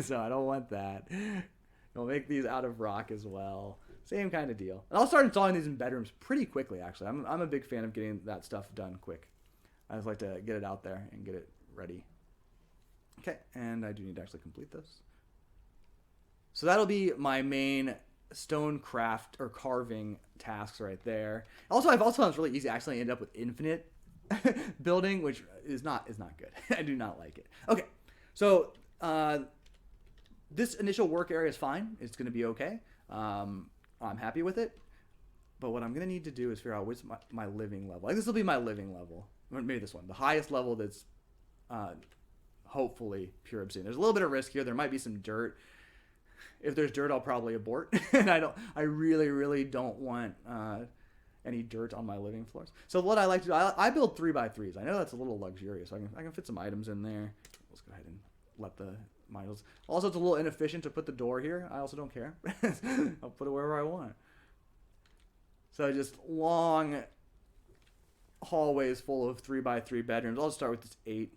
So I don't want that. I'll make these out of rock as well. Same kind of deal. And I'll start installing these in bedrooms pretty quickly, actually. I'm a big fan of getting that stuff done quick. I just like to get it out there and get it ready. Okay, and I do need to actually complete this. So that'll be my main stone craft or carving tasks right there. Also, I've also found it's really easy. I actually end up with infinite building, which is not good. I do not like it. Okay, so this initial work area is fine. It's going to be okay. I'm happy with it, but what I'm going to need to do is figure out what's my living level. Like, this will be my living level. Or maybe this one. The highest level that's hopefully pure obsidian. There's a little bit of risk here. There might be some dirt. If there's dirt, I'll probably abort. And I really, really don't want any dirt on my living floors. So what I like to do, I build 3x3s. I know that's a little luxurious. So I can fit some items in there. Let's go ahead and let the... Also, it's a little inefficient to put the door here. I also don't care. I'll put it wherever I want. So just long hallways full of 3x3 bedrooms. I'll start with this 8.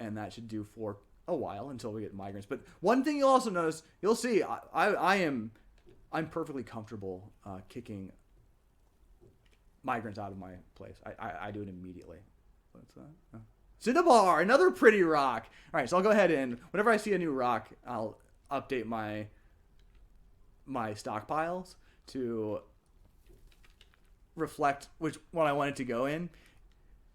And that should do for a while until we get migrants. But one thing you'll also notice, you'll see, I'm perfectly comfortable kicking migrants out of my place. I do it immediately. What's that? Cinnabar, another pretty rock. All right, so I'll go ahead and whenever I see a new rock, I'll update my stockpiles to reflect which one I want it to go in.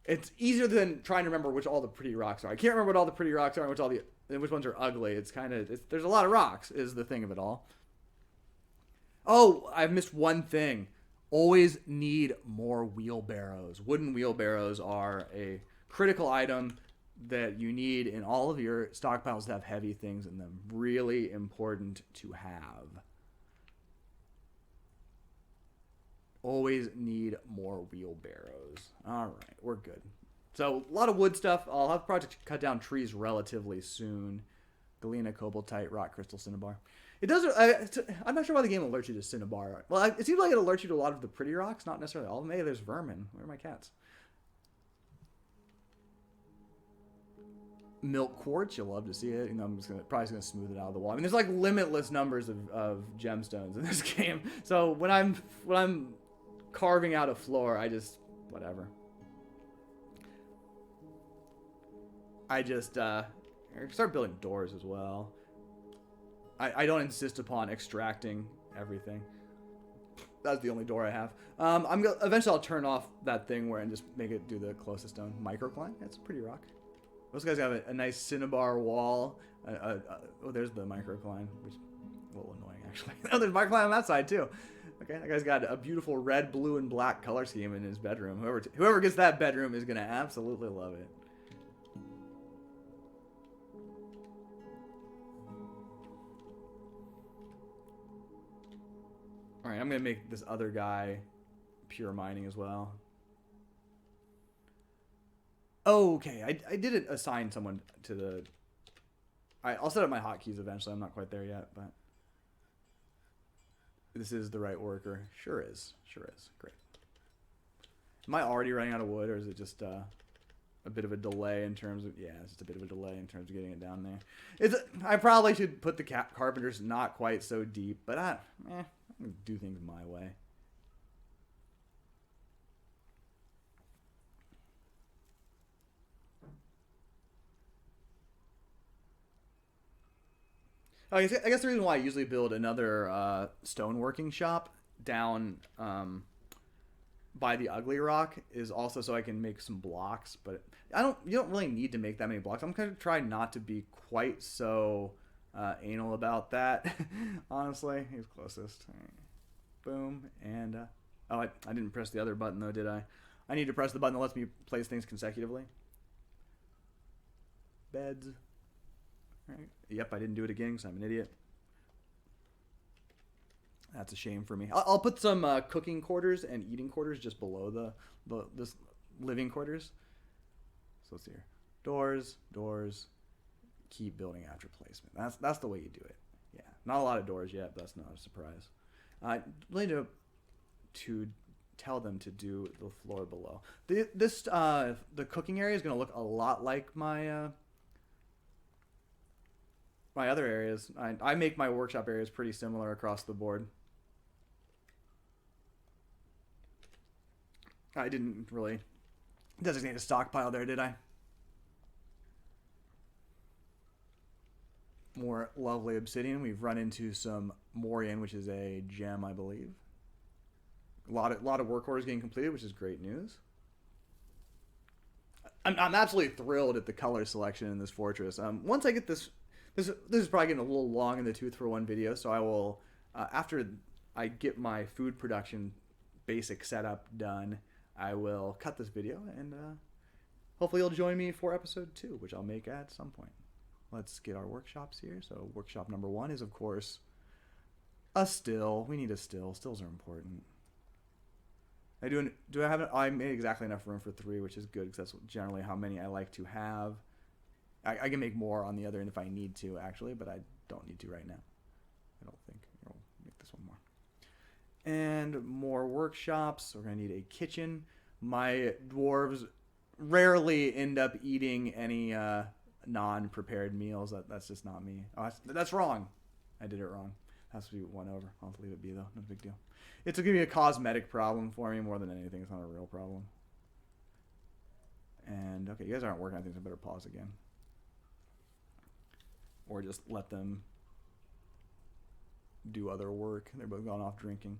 It's easier than trying to remember which all the pretty rocks are. I can't remember what all the pretty rocks are and which ones are ugly. It's kind of there's a lot of rocks is the thing of it all. Oh, I've missed one thing. Always need more wheelbarrows. Wooden wheelbarrows are a critical item that you need in all of your stockpiles to have heavy things in them. Really important to have. Always need more wheelbarrows. All right, we're good. So a lot of wood stuff. I'll have project cut down trees relatively soon. Galena, cobaltite, rock crystal, cinnabar. It does. I'm not sure why the game alerts you to cinnabar. Well, it seems like it alerts you to a lot of the pretty rocks, not necessarily all of them. Hey, there's vermin. Where are my cats? Milk quartz, you'll love to see it. You know, I'm just probably gonna smooth it out of the wall. I mean, there's like limitless numbers of gemstones in this game. So when I'm carving out a floor, I just whatever. I just start building doors as well. I don't insist upon extracting everything. That's the only door I have. Eventually I'll turn off that thing where and just make it do the closest stone. Microcline, that's a pretty rock. Those guys have a nice cinnabar wall. Oh, there's the microcline, which is a little annoying, actually. Oh, there's microcline on that side, too. Okay, that guy's got a beautiful red, blue, and black color scheme in his bedroom. Whoever gets that bedroom is going to absolutely love it. All right, I'm going to make this other guy pure mining as well. Okay, I did assign someone to the... I'll set up my hotkeys eventually. I'm not quite there yet, but... This is the right worker. Sure is. Sure is. Great. Am I already running out of wood, or is it just a bit of a delay in terms of... Yeah, it's just a bit of a delay in terms of getting it down there. I probably should put the carpenters not quite so deep, but I'm going to do things my way. I guess the reason why I usually build another stoneworking shop down by the Ugly Rock is also so I can make some blocks. But you don't really need to make that many blocks. I'm gonna try not to be quite so anal about that. Honestly, he's closest. Right. Boom, and oh, I didn't press the other button though, did I? I need to press the button that lets me place things consecutively. Beds. Right. Yep, I didn't do it again because I'm an idiot. That's a shame for me. I'll put some cooking quarters and eating quarters just below this living quarters. So let's see here. Doors. Keep building after placement. That's the way you do it. Yeah, not a lot of doors yet, but that's not a surprise. Really to tell them to do the floor below. The cooking area is going to look a lot like my my other areas. I make my workshop areas pretty similar across the board. I didn't really designate a stockpile there, did I? More lovely obsidian. We've run into some Morian, which is a gem, I believe. A lot of work orders getting completed, which is great news. I'm absolutely thrilled at the color selection in this fortress. Once I get this is probably getting a little long in the tooth for one video, so I will after I get my food production basic setup done, I will cut this video and hopefully you'll join me for episode 2, which I'll make at some point. Let's get our workshops here. So workshop number 1 is, of course, a still. We need a still. Stills are important. I made exactly enough room for 3, which is good because that's generally how many I like to have. I can make more on the other end if I need to, actually, but I don't need to right now. I don't think. I'll make this one more. And more workshops. We're going to need a kitchen. My dwarves rarely end up eating any non-prepared meals. That's just not me. Oh, that's wrong. I did it wrong. Has to be 1 over. I'll have to leave it be, though. No big deal. It's going to be a cosmetic problem for me more than anything. It's not a real problem. And, okay, you guys aren't working on things. I better pause again. Or just let them do other work. They're both gone off drinking.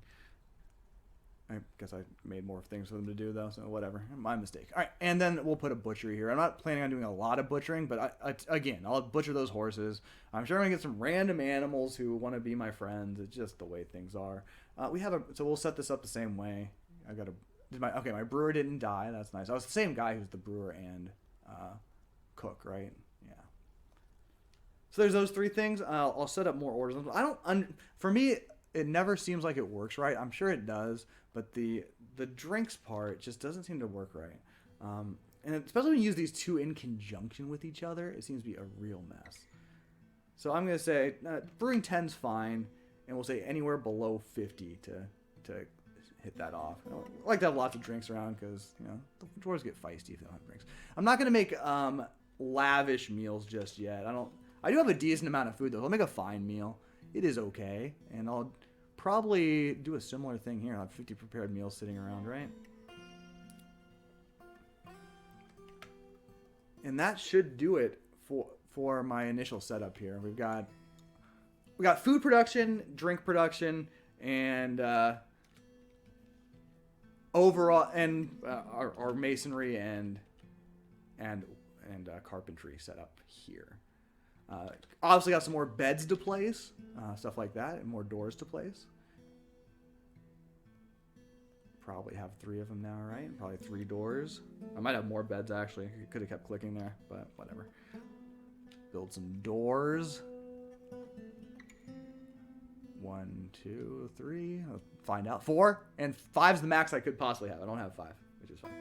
I guess I made more things for them to do, though, so whatever. My mistake. All right, and then we'll put a butchery here. I'm not planning on doing a lot of butchering, but again, I'll butcher those horses. I'm sure I'm going to get some random animals who want to be my friends. It's just the way things are. So we'll set this up the same way. My brewer didn't die. That's nice. I was the same guy who's the brewer and cook, right? Yeah. So there's those 3 things. I'll set up more orders. For me, it never seems like it works right. I'm sure it does, but the drinks part just doesn't seem to work right. And especially when you use these 2 in conjunction with each other, it seems to be a real mess. So I'm going to say brewing 10's fine, and we'll say anywhere below 50 to hit that off. I like to have lots of drinks around because the dwarves get feisty if they don't have drinks. I'm not going to make lavish meals just yet. I do have a decent amount of food though. I'll make a fine meal. It is okay, and I'll probably do a similar thing here. I'll have 50 prepared meals sitting around, right? And that should do it for my initial setup here. We got food production, drink production, and overall, and our masonry and carpentry set up here. Obviously got some more beds to place, stuff like that, and more doors to place. Probably have 3 of them now, right? Probably 3 doors. I might have more beds, actually. I could have kept clicking there, but whatever. Build some doors. 1, 2, 3. I'll find out. 4, and 5's the max I could possibly have. I don't have 5, which is fine.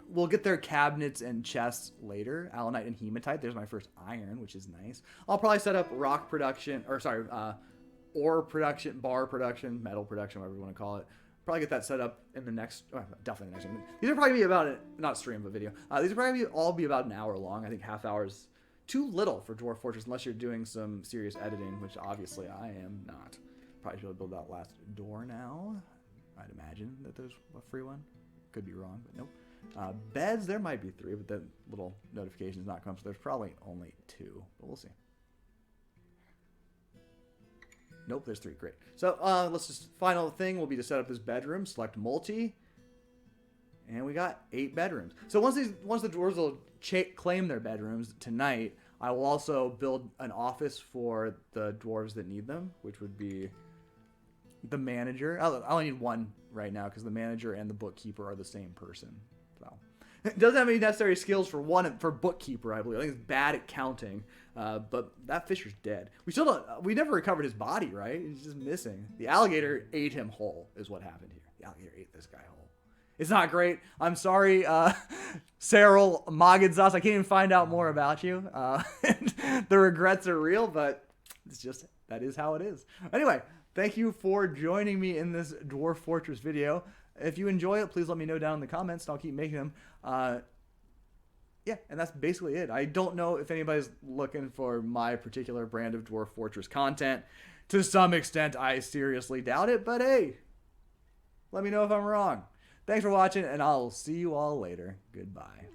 We'll get their cabinets and chests later. Allanite and hematite. There's my first iron, which is nice. I'll probably set up ore production, bar production, metal production, whatever you want to call it. Probably get that set up in the next, definitely the next one. These are probably be about, not stream, but video. These are probably all be about an hour long. I think half hours too little for Dwarf Fortress unless you're doing some serious editing, which obviously I am not. Probably should build that last door now. I'd imagine that there's a free one. Could be wrong, but nope. Beds, there might be 3, but that little notification is not come, so there's probably only 2, but we'll see. Nope, there's 3. Great. So let's just, final thing will be to set up his bedroom. Select multi. And we got 8 bedrooms. So once the dwarves will claim their bedrooms tonight, I will also build an office for the dwarves that need them, which would be the manager. I only need 1 right now because the manager and the bookkeeper are the same person. So it doesn't have any necessary skills for bookkeeper, I believe. I think it's bad at counting. But that fisher's dead. We never recovered his body, right? He's just missing. The alligator ate him whole, is what happened here. The alligator ate this guy whole. It's not great. I'm sorry, Cerol Magadzas. I can't even find out more about you. The regrets are real, but it's just, that is how it is. Anyway, thank you for joining me in this Dwarf Fortress video. If you enjoy it, please let me know down in the comments, and I'll keep making them. Yeah, and that's basically it. I don't know if anybody's looking for my particular brand of Dwarf Fortress content. To some extent, I seriously doubt it, but hey, let me know if I'm wrong. Thanks for watching, and I'll see you all later. Goodbye.